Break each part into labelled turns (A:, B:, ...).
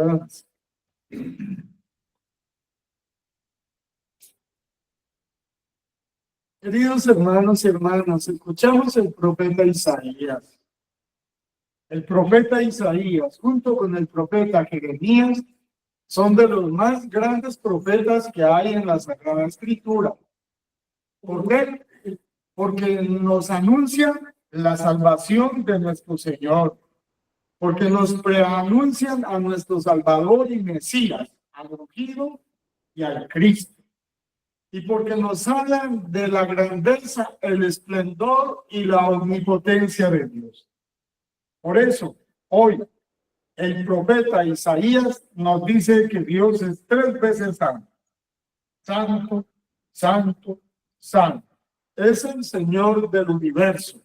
A: puedan. Queridos hermanos y hermanas, escuchamos el profeta Isaías. El profeta Isaías, junto con el profeta Jeremías, son de los más grandes profetas que hay en la Sagrada Escritura. ¿Por qué? Porque nos anuncian la salvación de nuestro Señor, porque nos preanuncian a nuestro Salvador y Mesías, al ungido y al Cristo, y porque nos hablan de la grandeza, el esplendor y la omnipotencia de Dios. Por eso, hoy, el profeta Isaías nos dice que Dios es 3 veces santo. Santo, santo, santo. Es el Señor del universo.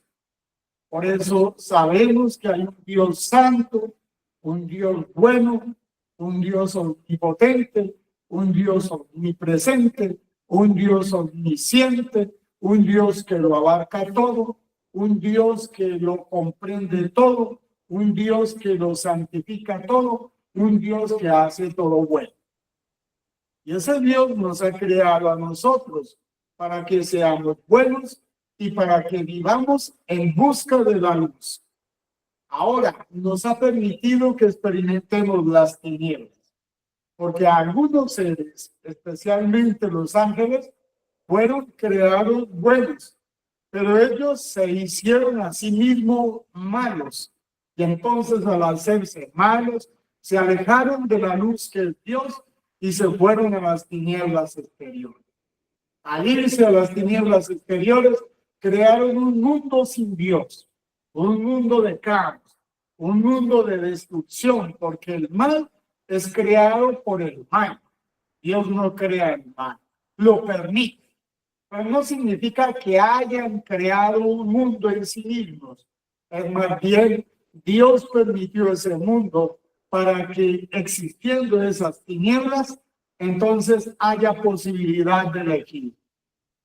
A: Por eso sabemos que hay un Dios santo, un Dios bueno, un Dios omnipotente, un Dios omnipresente, un Dios omnisciente, un Dios que lo abarca todo, un Dios que lo comprende todo, un Dios que lo santifica todo, un Dios que hace todo bueno. Y ese Dios nos ha creado a nosotros para que seamos buenos y para que vivamos en busca de la luz. Ahora, nos ha permitido que experimentemos las tinieblas, porque algunos seres, especialmente los ángeles, fueron creados buenos, pero ellos se hicieron a sí mismos malos. Y entonces, al hacerse malos, se alejaron de la luz que es Dios y se fueron a las tinieblas exteriores. Al irse a las tinieblas exteriores, crearon un mundo sin Dios, un mundo de caos, un mundo de destrucción, porque el mal es creado por el mal. Dios no crea el mal, lo permite. Pero no significa que hayan creado un mundo en sí mismos. Es más bien, Dios permitió ese mundo para que, existiendo esas tinieblas, entonces haya posibilidad de elegir.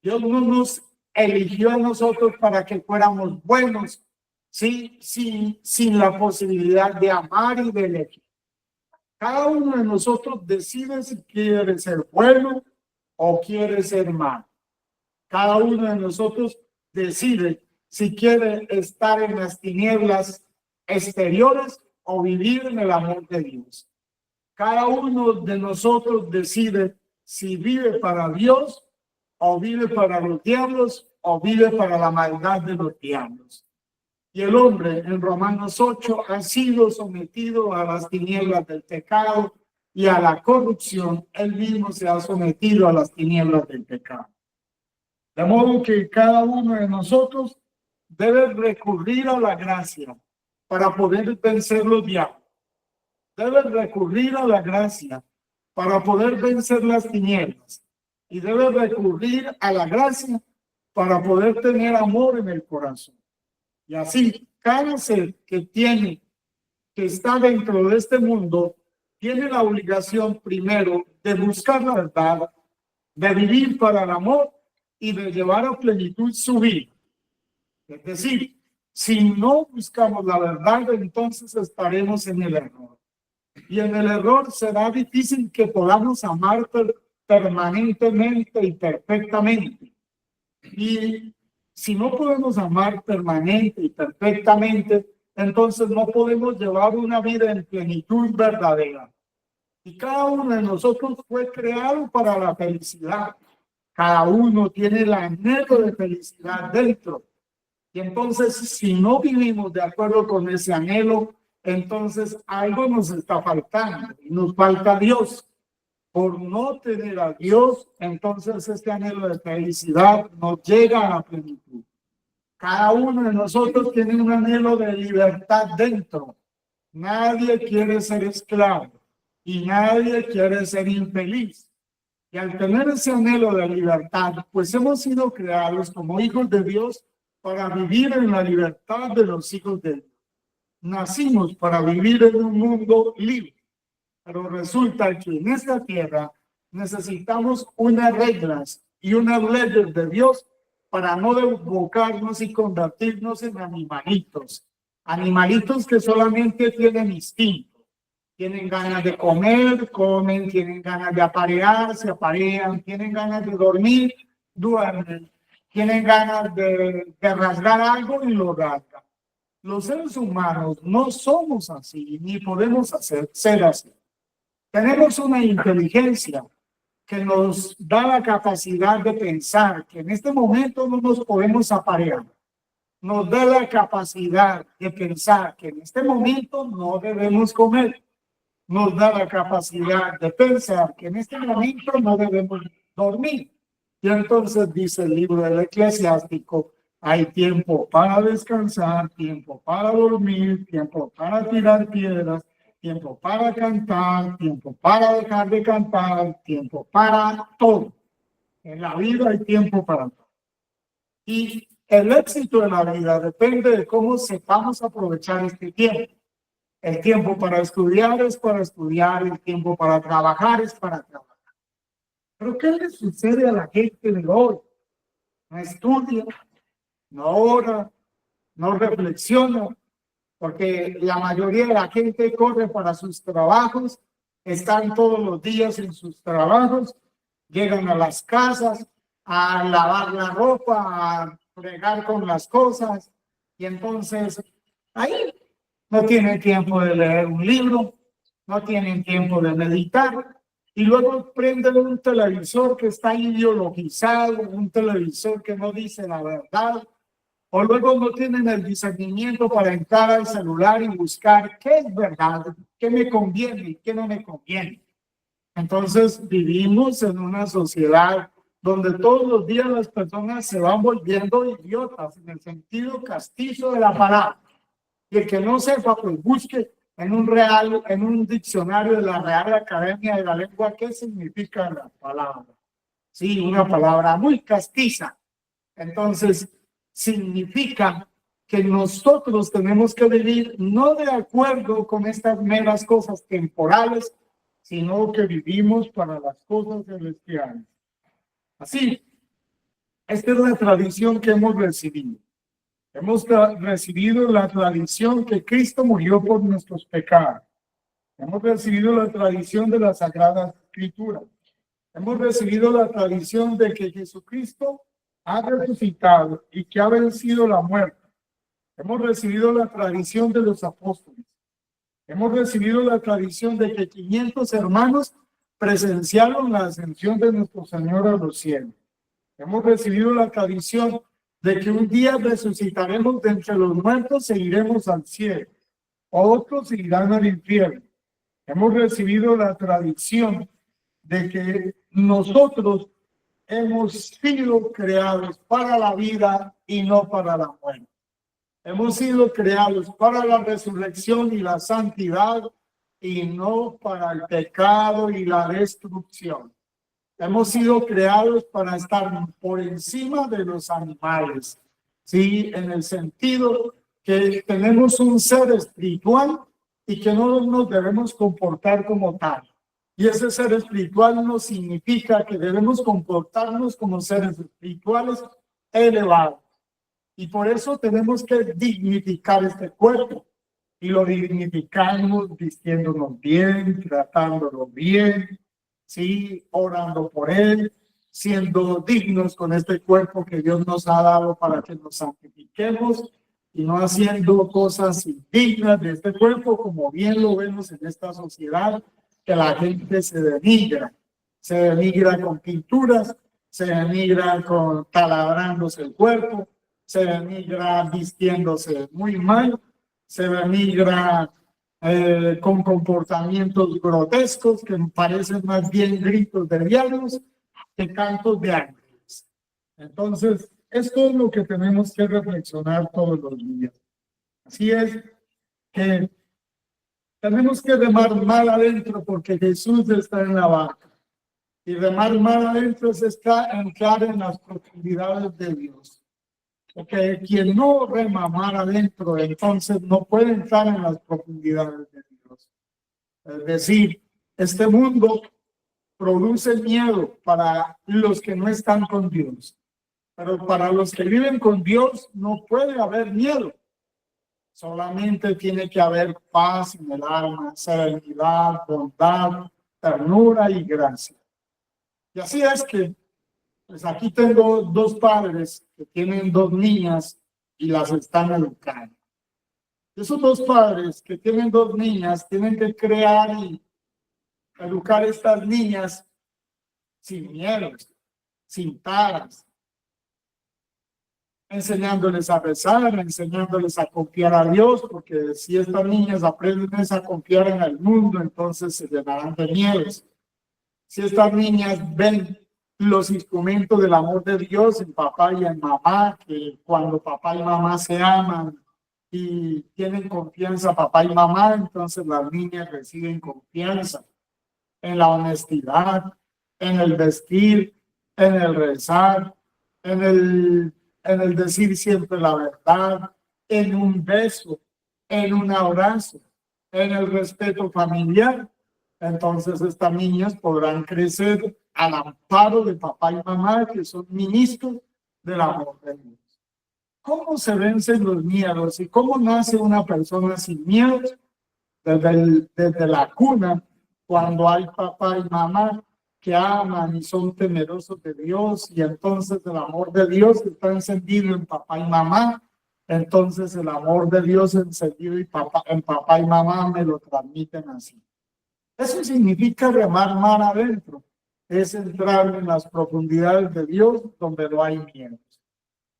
A: Dios no nos eligió a nosotros para que fuéramos buenos, ¿sí? Sin la posibilidad de amar y de elegir. Cada uno de nosotros decide si quiere ser bueno o quiere ser malo. Cada uno de nosotros decide si quiere estar en las tinieblas exteriores o vivir en el amor de Dios. Cada uno de nosotros decide si vive para Dios o vive para los diablos o vive para la maldad de los diablos. Y el hombre en Romanos 8 ha sido sometido a las tinieblas del pecado y a la corrupción. Él mismo se ha sometido a las tinieblas del pecado. De modo que cada uno de nosotros debe recurrir a la gracia para poder vencer los diablos. Debe recurrir a la gracia para poder vencer las tinieblas. Y debe recurrir a la gracia para poder tener amor en el corazón. Y así, cada ser que está dentro de este mundo, tiene la obligación primero de buscar la verdad, de vivir para el amor y de llevar a plenitud su vida. Es decir, si no buscamos la verdad, entonces estaremos en el error. Y en el error será difícil que podamos amar permanentemente y perfectamente. Y si no podemos amar permanente y perfectamente, entonces no podemos llevar una vida en plenitud verdadera. Y cada uno de nosotros fue creado para la felicidad. Cada uno tiene el anhelo de felicidad dentro. Y entonces, si no vivimos de acuerdo con ese anhelo, entonces algo nos está faltando. Y nos falta Dios. Por no tener a Dios, entonces este anhelo de felicidad no llega a la plenitud. Cada uno de nosotros tiene un anhelo de libertad dentro. Nadie quiere ser esclavo y nadie quiere ser infeliz. Y al tener ese anhelo de libertad, pues hemos sido creados como hijos de Dios para vivir en la libertad de los hijos de Dios. Nacimos para vivir en un mundo libre, pero resulta que en esta tierra necesitamos unas reglas y unas leyes de Dios para no desbocarnos y convertirnos en animalitos. Animalitos que solamente tienen instinto Tienen ganas de comer, comen, tienen ganas de aparear, se aparean, tienen ganas de dormir, duermen, tienen ganas de rasgar algo y lo rasgan. Los seres humanos no somos así, ni podemos ser así. Tenemos una inteligencia que nos da la capacidad de pensar que en este momento no nos podemos aparear. Nos da la capacidad de pensar que en este momento no debemos comer. Nos da la capacidad de pensar que en este momento no debemos dormir. Y entonces dice el libro del Eclesiástico, hay tiempo para descansar, tiempo para dormir, tiempo para tirar piedras, tiempo para cantar, tiempo para dejar de cantar, tiempo para todo. En la vida hay tiempo para todo. Y el éxito de la vida depende de cómo sepamos aprovechar este tiempo. El tiempo para estudiar es para estudiar, el tiempo para trabajar es para trabajar. Pero ¿qué le sucede a la gente de hoy? No estudia, no ora, no reflexiona, porque la mayoría de la gente corre para sus trabajos, están todos los días en sus trabajos, llegan a las casas a lavar la ropa, a fregar con las cosas, y entonces ahí no tienen tiempo de leer un libro, no tienen tiempo de meditar, y luego prenden un televisor que está ideologizado, un televisor que no dice la verdad, o luego no tienen el discernimiento para entrar al celular y buscar qué es verdad, qué me conviene y qué no me conviene. Entonces vivimos en una sociedad donde todos los días las personas se van volviendo idiotas en el sentido castizo de la palabra. Y el que no sepa, pues busque en un diccionario de la Real Academia de la Lengua qué significa la palabra. Sí, una palabra muy castiza. Entonces, significa que nosotros tenemos que vivir no de acuerdo con estas meras cosas temporales, sino que vivimos para las cosas celestiales. Así, esta es la tradición que hemos recibido. Hemos recibido la tradición que Cristo murió por nuestros pecados. Hemos recibido la tradición de la Sagrada Escritura. Hemos recibido la tradición de que Jesucristo ha resucitado y que ha vencido la muerte. Hemos recibido la tradición de los apóstoles. Hemos recibido la tradición de que 500 hermanos presenciaron la ascensión de nuestro Señor a los cielos. Hemos recibido la tradición de que un día resucitaremos de entre los muertos e iremos al cielo. Otros irán al infierno. Hemos recibido la tradición de que nosotros hemos sido creados para la vida y no para la muerte. Hemos sido creados para la resurrección y la santidad y no para el pecado y la destrucción. Hemos sido creados para estar por encima de los animales, ¿sí? En el sentido que tenemos un ser espiritual y que no nos debemos comportar como tal. Y ese ser espiritual no significa que debemos comportarnos como seres espirituales elevados. Y por eso tenemos que dignificar este cuerpo. Y lo dignificamos vistiéndonos bien, tratándolo bien, ¿sí? Orando por él, siendo dignos con este cuerpo que Dios nos ha dado para que nos santifiquemos y no haciendo cosas indignas de este cuerpo, como bien lo vemos en esta sociedad, que la gente se denigra con pinturas, se denigra con talabrándose el cuerpo, se denigra vistiéndose muy mal, se denigra con comportamientos grotescos que parecen más bien gritos de diablos que cantos de ángeles. Entonces, esto es lo que tenemos que reflexionar todos los días. Así es que tenemos que remar mal adentro porque Jesús está en la barca. Y remar mal adentro es entrar en las profundidades de Dios. Porque quien no rema mal adentro, entonces no puede entrar en las profundidades de Dios. Es decir, este mundo produce miedo para los que no están con Dios. Pero para los que viven con Dios no puede haber miedo. Solamente tiene que haber paz en el alma, serenidad, bondad, ternura y gracia. Y así es que, pues aquí tengo dos padres que tienen dos niñas y las están educando. Esos dos padres que tienen dos niñas tienen que crear y educar a estas niñas sin miedos, sin taras, enseñándoles a rezar, enseñándoles a confiar a Dios, porque si estas niñas aprenden a confiar en el mundo, entonces se llenarán de miedos. Si estas niñas ven los instrumentos del amor de Dios en papá y en mamá, que cuando papá y mamá se aman y tienen confianza papá y mamá, entonces las niñas reciben confianza en la honestidad, en el vestir, en el rezar, en el decir siempre la verdad, en un beso, en un abrazo, en el respeto familiar. Entonces estas niñas podrán crecer al amparo de papá y mamá, que son ministros del amor de Dios. ¿Cómo se vencen los miedos y cómo nace una persona sin miedos? Desde la cuna, cuando hay papá y mamá que aman y son temerosos de Dios, y entonces el amor de Dios está encendido en papá y mamá, entonces el amor de Dios encendido en papá y mamá me lo transmiten así. Eso significa remar mar adentro, es entrar en las profundidades de Dios donde no hay miedo.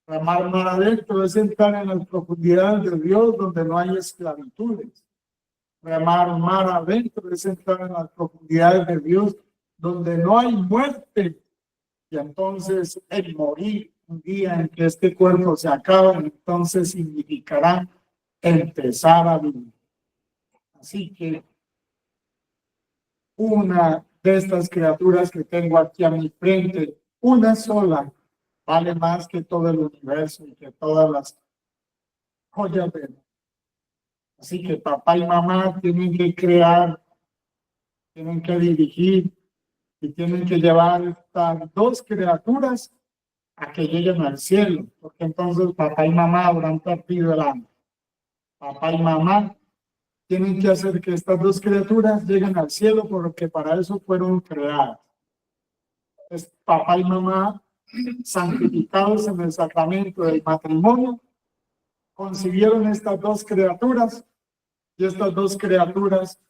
A: Remar mar adentro es entrar en las profundidades de Dios donde no hay esclavitudes. Remar mar adentro es entrar en las profundidades de Dios donde no hay muerte. Y entonces el morir un día en que este cuerpo se acaba, entonces significará empezar a vivir. Así que una de estas criaturas que tengo aquí a mi frente, una sola, vale más que todo el universo y que todas las joyas de él. Así que papá y mamá tienen que crear, tienen que dirigir y tienen que llevar estas dos criaturas a que lleguen al cielo, porque entonces papá y mamá habrán perdido el alma. Papá y mamá tienen que hacer que estas dos criaturas lleguen al cielo, porque para eso fueron creadas. Es papá y mamá santificados en el sacramento del matrimonio, concibieron estas dos criaturas y estas dos criaturas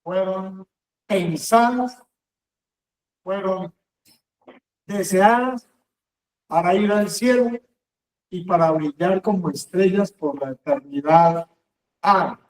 A: fueron pensadas, fueron deseadas para ir al cielo y para brillar como estrellas por la eternidad. Amén.